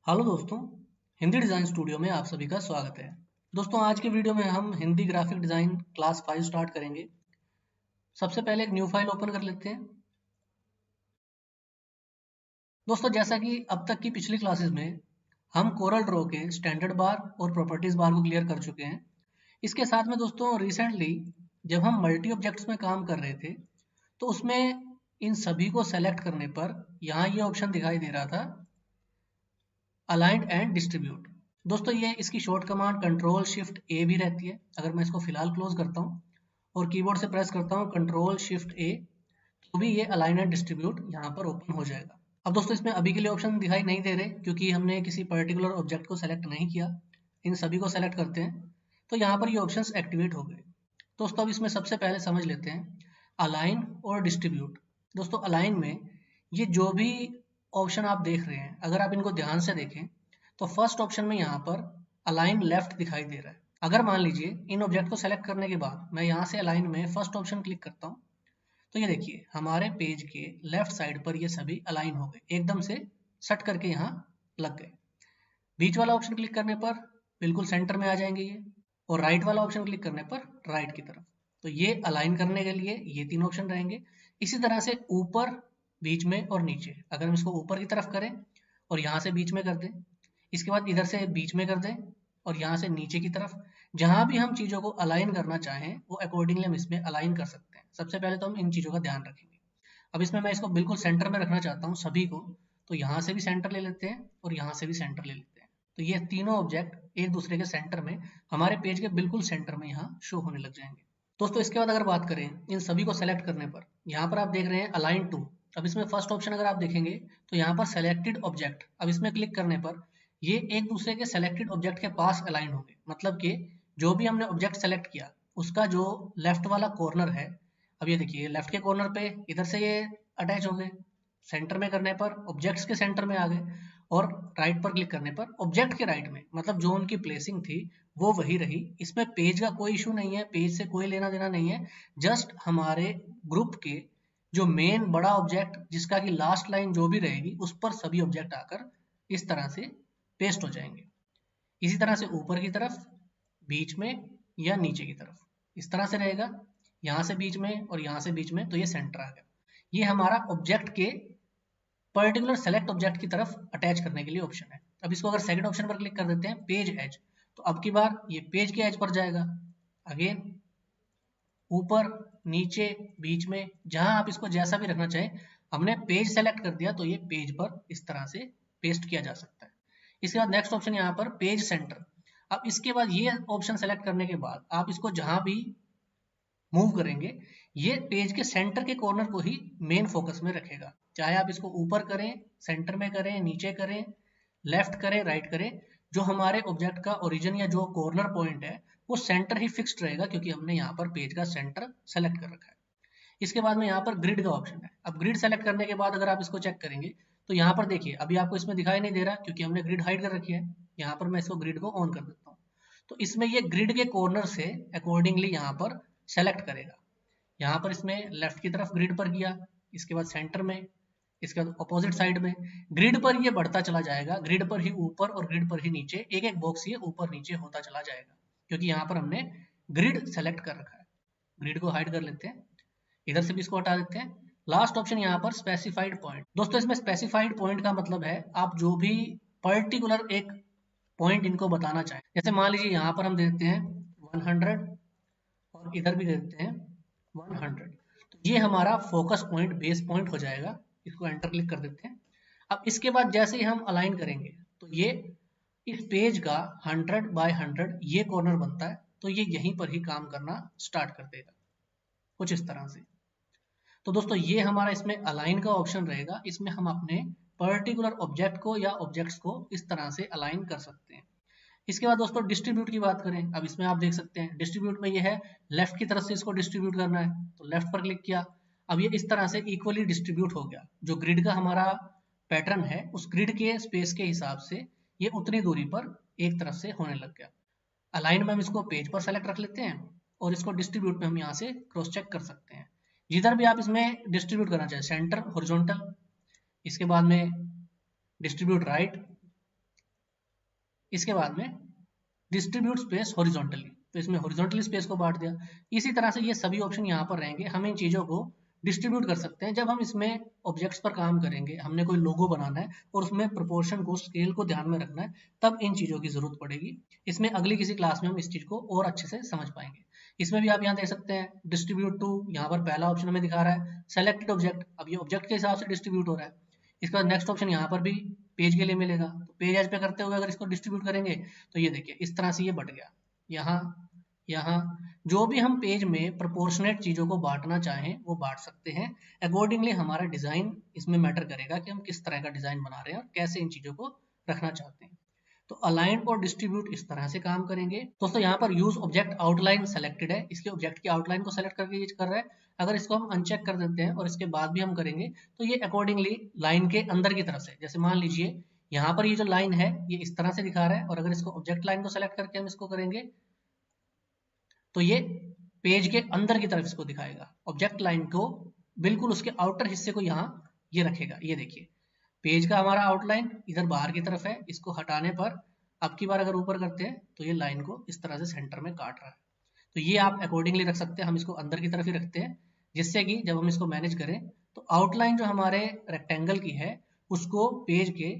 Hello दोस्तों, Hindi design studio में आप सभी का स्वागत है। दोस्तों, आज के वीडियो में हम Hindi graphic design class 5 start करेंगे। सबसे पहले एक न्यू फाइल ओपन कर लेते हैं। दोस्तों, जैसा कि अब तक की पिछली क्लासेस में हम कोरल ड्रॉ के स्टैंडर्ड बार और प्रॉपर्टीज बार को क्लियर कर चुके हैं। इसके साथ में दोस्तों रिसेंटली जब हम मल्टी ऑब्जेक्ट्स में काम कर रहे थे तो उसमें इन सभी को सेलेक्ट करने पर यहाँ ये ऑप्शन दिखाई दे रहा था, अलाइंड एंड डिस्ट्रीब्यूट। दोस्तों, ये इसकी शॉर्ट कमांड कंट्रोल शिफ्ट ए भी रहती है। अगर मैं इसको फिलहाल क्लोज करता हूँ और कीबोर्ड से प्रेस करता हूँ कंट्रोल शिफ्ट ए, तो भी ये अलाइन एंड डिस्ट्रीब्यूट यहाँ पर ओपन हो जाएगा। अब दोस्तों, इसमें अभी के लिए ऑप्शन दिखाई नहीं दे रहे क्योंकि हमने किसी पर्टिकुलर ऑब्जेक्ट को सेलेक्ट नहीं किया। इन सभी को सेलेक्ट करते हैं तो यहाँ पर ये ऑप्शंस एक्टिवेट हो गए। दोस्तों, अब इसमें सबसे पहले समझ लेते हैं अलाइन और डिस्ट्रीब्यूट। दोस्तों, अलाइन में ये जो भी ऑप्शन आप देख रहे हैं, अगर आप इनको ध्यान से देखें तो फर्स्ट ऑप्शन में यहाँ पर अलाइन लेफ्ट दिखाई दे रहा है। अगर मान लीजिए इन ऑब्जेक्ट को सेलेक्ट करने के बाद मैं यहाँ से अलाइन में फर्स्ट ऑप्शन क्लिक करता हूँ तो ये देखिए हमारे पेज के लेफ्ट साइड पर ये सभी अलाइन हो गए, एकदम से सट करके यहाँ लग गए। बीच वाला ऑप्शन क्लिक करने पर बिल्कुल सेंटर में आ जाएंगे ये, और राइट वाला ऑप्शन क्लिक करने पर राइट की तरफ। तो ये अलाइन करने के लिए ये तीन ऑप्शन रहेंगे। इसी तरह से ऊपर, बीच में और नीचे, अगर हम इसको ऊपर की तरफ करें और यहाँ से बीच में कर दें, इसके बाद इधर से बीच में कर दें और यहाँ से नीचे की तरफ, जहाँ भी हम चीज़ों को अलाइन करना चाहें वो अकॉर्डिंगली हम इसमें अलाइन कर सकते हैं। सबसे पहले तो हम इन चीज़ों का ध्यान रखेंगे। अब इसमें मैं इसको बिल्कुल सेंटर में रखना चाहता हूँ सभी को, तो यहाँ से भी सेंटर ले लेते हैं और यहाँ से भी सेंटर ले लेते हैं। तो ये तीनों ऑब्जेक्ट एक दूसरे के सेंटर में, हमारे पेज के बिल्कुल सेंटर में यहाँ शो होने लग जाएंगे। दोस्तों, इसके बाद अगर बात करें इन सभी को सेलेक्ट करने पर, यहाँ पर आप देख रहे हैं अलाइन टू। अब इसमें फर्स्ट ऑप्शन अगर आप देखेंगे तो यहाँ पर सेलेक्टेड ऑब्जेक्ट, अब इसमें क्लिक करने पर ये एक दूसरे के सेलेक्टेड ऑब्जेक्ट के पास अलाइन होंगे। मतलब कि जो भी हमने ऑब्जेक्ट सेलेक्ट किया उसका जो लेफ्ट वाला कॉर्नर है, अब ये देखिए लेफ्ट के कॉर्नर पे इधर से ये अटैच हो गए, सेंटर में करने पर ऑब्जेक्ट्स के सेंटर में आ गए, और राइट पर क्लिक करने पर ऑब्जेक्ट के राइट में, मतलब जो उनकी प्लेसिंग थी वो वही रही। इसमें पेज का कोई इशू नहीं है, पेज से कोई लेना देना नहीं है। जस्ट हमारे ग्रुप के जो मेन बड़ा ऑब्जेक्ट जिसका की लास्ट लाइन जो भी रहेगी उस पर सभी ऑब्जेक्ट आकर इस तरह से पेस्ट हो जाएंगे। इसी तरह से ऊपर की तरफ, बीच में या नीचे की तरफ, इस तरह से रहेगा। यहाँ से बीच में और यहाँ से बीच में, तो ये सेंटर आ गया। ये हमारा ऑब्जेक्ट के पर्टिकुलर सेलेक्ट ऑब्जेक्ट की तरफ अटैच करने के लिए ऑप्शन है। अब इसको अगर सेकंड ऑप्शन पर क्लिक कर देते हैं पेज एज, तो अब की बार ये पेज के एज पर जाएगा। अगेन ऊपर, नीचे, बीच में, जहां आप इसको जैसा भी रखना चाहें, हमने पेज सेलेक्ट कर दिया तो ये पेज पर इस तरह से पेस्ट किया जा सकता है। इसके बाद नेक्स्ट ऑप्शन यहाँ पर पेज सेंटर। अब इसके बाद ये ऑप्शन सेलेक्ट करने के बाद आप इसको जहां भी मूव करेंगे ये पेज के सेंटर के कॉर्नर को ही मेन फोकस में रखेगा। चाहे आप इसको ऊपर करें, सेंटर में करें, नीचे करें, लेफ्ट करें, राइट करें, जो हमारे ऑब्जेक्ट का ओरिजिन या जो कॉर्नर पॉइंट है वो सेंटर ही फिक्स्ड रहेगा, क्योंकि हमने यहाँ पर पेज का सेंटर सेलेक्ट कर रखा है। इसके बाद में यहाँ पर ग्रिड का ऑप्शन है। अब ग्रिड सेलेक्ट करने के बाद अगर आप इसको चेक करेंगे तो यहाँ पर देखिए अभी आपको इसमें दिखाई नहीं दे रहा क्योंकि हमने ग्रिड हाइड कर रखी है। यहाँ पर मैं इसको ग्रिड को ऑन कर देता हूँ, तो इसमें ये ग्रिड के कॉर्नर से अकॉर्डिंगली यहाँ पर सेलेक्ट करेगा। यहाँ पर इसमें लेफ्ट की तरफ ग्रिड पर किया, इसके बाद सेंटर में, इसके बाद अपोजिट साइड में, ग्रिड पर ये बढ़ता चला जाएगा। ग्रिड पर ही ऊपर और ग्रिड पर ही नीचे, एक एक बॉक्स ये ऊपर नीचे होता चला जाएगा क्योंकि यहाँ पर हमने ग्रिड सेलेक्ट कर रखा है। ग्रिड को हाइड कर लेते हैं, इधर से भी इसको हटा देते हैं। लास्ट ऑप्शन यहाँ पर स्पेसिफाइड पॉइंट। दोस्तों, इसमें स्पेसिफाइड पॉइंट का मतलब है आप जो भी पर्टिकुलर एक पॉइंट इनको बताना चाहें। जैसे मान लीजिए यहाँ पर हम देते हैं 100 और इधर भी देते हैं 100, तो ये हमारा फोकस पॉइंट, बेस पॉइंट हो जाएगा। इसको एंटर क्लिक कर देते हैं। अब इसके बाद जैसे ही हम अलाइन करेंगे तो ये इस पेज का 100 बाय 100 ये कॉर्नर बनता है, तो ये यहीं पर ही काम करना स्टार्ट कर देगा कुछ इस तरह से। तो दोस्तों, ये हमारा इसमें अलाइन का ऑप्शन रहेगा। इसमें हम अपने पर्टिकुलर ऑब्जेक्ट को या ऑब्जेक्ट्स को इस तरह से अलाइन कर सकते हैं। इसके बाद दोस्तों डिस्ट्रीब्यूट की बात करें, अब इसमें आप देख सकते हैं डिस्ट्रीब्यूट में ये है लेफ्ट की तरफ से इसको डिस्ट्रीब्यूट करना है, तो लेफ्ट पर क्लिक किया। अब ये इस तरह से इक्वली डिस्ट्रीब्यूट हो गया। जो ग्रिड का हमारा पैटर्न है उस ग्रिड के स्पेस के हिसाब से ये उतनी दूरी पर एक तरफ से होने लग गया। अलाइन में हम इसको पेज पर सेलेक्ट रख लेते हैं और इसको डिस्ट्रीब्यूट में हम यहाँ से क्रॉस चेक कर सकते हैं। जिधर भी आप इसमें डिस्ट्रीब्यूट करना चाहें, सेंटर, हॉरिजॉन्टल, इसके बाद में डिस्ट्रीब्यूट राइट, इसके बाद में डिस्ट्रीब्यूट स्पेस हॉरिजॉन्टली, तो इसमें हॉरिजॉन्टली स्पेस को बांट दिया। इसी तरह से ये सभी ऑप्शन यहाँ पर रहेंगे। हम इन चीज़ों को डिस्ट्रीब्यूट कर सकते हैं। जब हम इसमें ऑब्जेक्ट्स पर काम करेंगे, हमने कोई लोगो बनाना है और उसमें प्रोपोर्शन को, स्केल को ध्यान में रखना है, तब इन चीज़ों की जरूरत पड़ेगी। इसमें अगली किसी क्लास में हम इस चीज़ को और अच्छे से समझ पाएंगे। इसमें भी आप यहाँ देख सकते हैं डिस्ट्रीब्यूट टू, यहाँ पर पहला ऑप्शन हमें दिखा रहा है सेलेक्टेड ऑब्जेक्ट, अब ये ऑब्जेक्ट के हिसाब से डिस्ट्रीब्यूट हो रहा है। इसके बाद नेक्स्ट ऑप्शन यहाँ पर भी पेज के लिए मिलेगा, तो पेज एज पे करते हुए अगर इसको डिस्ट्रीब्यूट करेंगे तो ये देखिए इस तरह से ये बढ़ गया। यहाँ यहाँ जो भी हम पेज में प्रोपोर्शनेट चीज़ों को बांटना चाहें वो बांट सकते हैं। अकॉर्डिंगली हमारा डिज़ाइन इसमें मैटर करेगा कि हम किस तरह का डिज़ाइन बना रहे हैं और कैसे इन चीज़ों को रखना चाहते हैं। तो अलाइन और डिस्ट्रीब्यूट इस तरह से काम करेंगे। दोस्तों यहाँ पर यूज ऑब्जेक्ट आउटलाइन सेलेक्टेड है, इसके ऑब्जेक्ट की आउटलाइन को सेलेक्ट करके यूज कर रहा है। अगर इसको हम अनचेक कर देते हैं और इसके बाद भी हम करेंगे तो ये अकॉर्डिंगली लाइन के अंदर की तरफ से, जैसे मान लीजिए यहाँ पर ये जो लाइन है ये इस तरह से दिखा रहा है, और अगर इसको ऑब्जेक्ट लाइन को सेलेक्ट करके हम इसको करेंगे तो ये पेज के अंदर की तरफ इसको दिखाएगा। ऑब्जेक्ट लाइन को बिल्कुल उसके आउटर हिस्से को यहाँ ये रखेगा। ये देखिए पेज का हमारा आउटलाइन इधर बाहर की तरफ है, इसको हटाने पर अब की बार अगर ऊपर करते हैं तो ये लाइन को इस तरह से सेंटर में काट रहा है। तो ये आप अकॉर्डिंगली रख सकते हैं। हम इसको अंदर की तरफ ही रखते हैं, जिससे कि जब हम इसको मैनेज करें तो आउटलाइन जो हमारे रेक्टेंगल की है उसको पेज के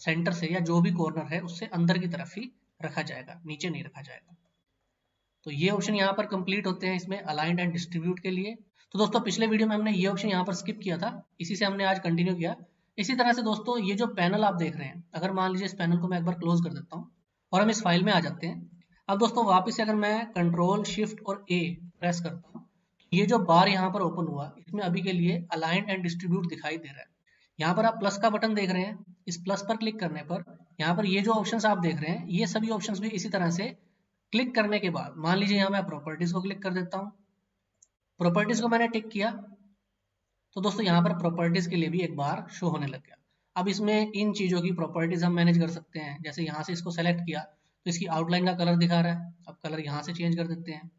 सेंटर से या जो भी कॉर्नर है उससे अंदर की तरफ ही रखा जाएगा, नीचे नहीं रखा जाएगा। तो ये ऑप्शन यहाँ पर कंप्लीट होते हैं इसमें अलाइंड एंड डिस्ट्रीब्यूट के लिए। तो दोस्तों पिछले वीडियो में हमने ये ऑप्शन यहाँ पर स्किप किया था, इसी से हमने आज कंटिन्यू किया। इसी तरह से दोस्तों ये जो पैनल आप देख रहे हैं, अगर मान लीजिए इस पैनल को मैं एक बार क्लोज कर देता हूँ और हम इस फाइल में आ जाते हैं। अब दोस्तों वापस से अगर मैं कंट्रोल शिफ्ट और ए प्रेस करता हूँ, ये जो बार यहाँ पर ओपन हुआ इसमें अभी के लिए अलाइंड एंड डिस्ट्रीब्यूट दिखाई दे रहा है। यहाँ पर आप प्लस का बटन देख रहे हैं, इस प्लस पर क्लिक करने पर यहाँ पर ये जो ऑप्शंस आप देख रहे हैं ये सभी ऑप्शंस भी इसी तरह से क्लिक करने के बाद, मान लीजिए यहाँ मैं प्रॉपर्टीज को क्लिक कर देता हूँ, प्रॉपर्टीज को मैंने टिक किया तो दोस्तों यहाँ पर प्रॉपर्टीज के लिए भी एक बार शो होने लग गया। अब इसमें इन चीज़ों की प्रॉपर्टीज हम मैनेज कर सकते हैं। जैसे यहाँ से इसको सेलेक्ट किया तो इसकी आउटलाइन का कलर दिखा रहा है, अब कलर यहाँ से चेंज कर देते हैं,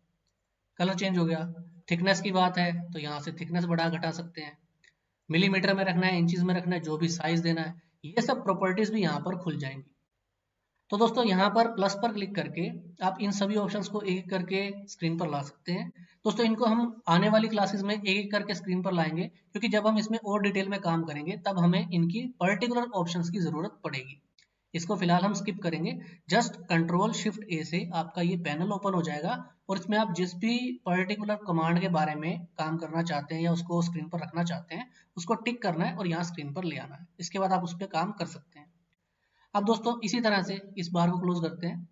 कलर चेंज हो गया। थिकनेस की बात है तो यहाँ से थिकनेस बढ़ा घटा सकते हैं, मिलीमीटर में रखना है, इंचज में रखना है, जो भी साइज देना है, ये सब प्रॉपर्टीज भी यहाँ पर खुल जाएंगी। तो दोस्तों यहाँ पर प्लस पर क्लिक करके आप इन सभी ऑप्शंस को एक एक करके स्क्रीन पर ला सकते हैं। दोस्तों इनको हम आने वाली क्लासेस में एक एक करके स्क्रीन पर लाएंगे, क्योंकि जब हम इसमें और डिटेल में काम करेंगे तब हमें इनकी पर्टिकुलर ऑप्शंस की जरूरत पड़ेगी। इसको फिलहाल हम स्किप करेंगे। जस्ट कंट्रोल शिफ्ट ए से आपका ये पैनल ओपन हो जाएगा और इसमें आप जिस भी पर्टिकुलर कमांड के बारे में काम करना चाहते हैं या उसको स्क्रीन पर रखना चाहते हैं उसको टिक करना है और यहाँ स्क्रीन पर ले आना है। इसके बाद आप उस पर काम कर सकते हैं। अब दोस्तों इसी तरह से इस बार को क्लोज करते हैं।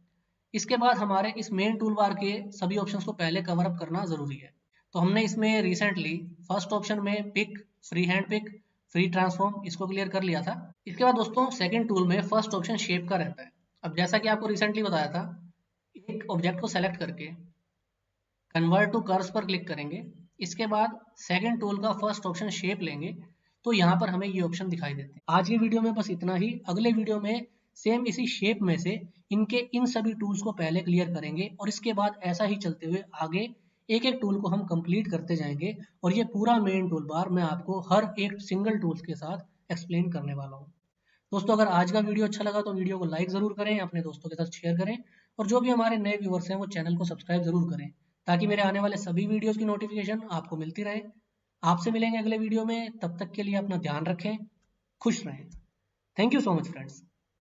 इसके बाद हमारे इस मेन टूल बार के सभी ऑप्शंस को पहले कवर अप करना जरूरी है। तो हमने इसमें रिसेंटली फर्स्ट ऑप्शन में pick, free hand pick, free transform, इसको क्लियर कर लिया था। इसके बाद दोस्तों सेकंड टूल में फर्स्ट ऑप्शन शेप का रहता है। अब जैसा कि आपको रिसेंटली बताया था, एक ऑब्जेक्ट को सेलेक्ट करके कन्वर्ट टू कर्व्स पर क्लिक करेंगे, इसके बाद सेकंड टूल का फर्स्ट ऑप्शन शेप लेंगे तो यहाँ पर हमें ये ऑप्शन दिखाई देते हैं। आज की वीडियो में बस इतना ही। अगले वीडियो में सेम इसी शेप में से इनके इन सभी टूल्स को पहले क्लियर करेंगे और इसके बाद ऐसा ही चलते हुए आगे एक एक टूल को हम कंप्लीट करते जाएंगे और ये पूरा मेन टूल बार मैं आपको हर एक सिंगल टूल्स के साथ एक्सप्लेन करने वाला हूँ। दोस्तों अगर आज का वीडियो अच्छा लगा तो वीडियो को लाइक ज़रूर करें, अपने दोस्तों के साथ शेयर करें और जो भी हमारे नए व्यूवर्स हैं वो चैनल को सब्सक्राइब ज़रूर करें ताकि मेरे आने वाले सभी वीडियोज़ की नोटिफिकेशन आपको मिलती रहे। आपसे मिलेंगे अगले वीडियो में, तब तक के लिए अपना ध्यान रखें, खुश रहें। Thank you so much friends.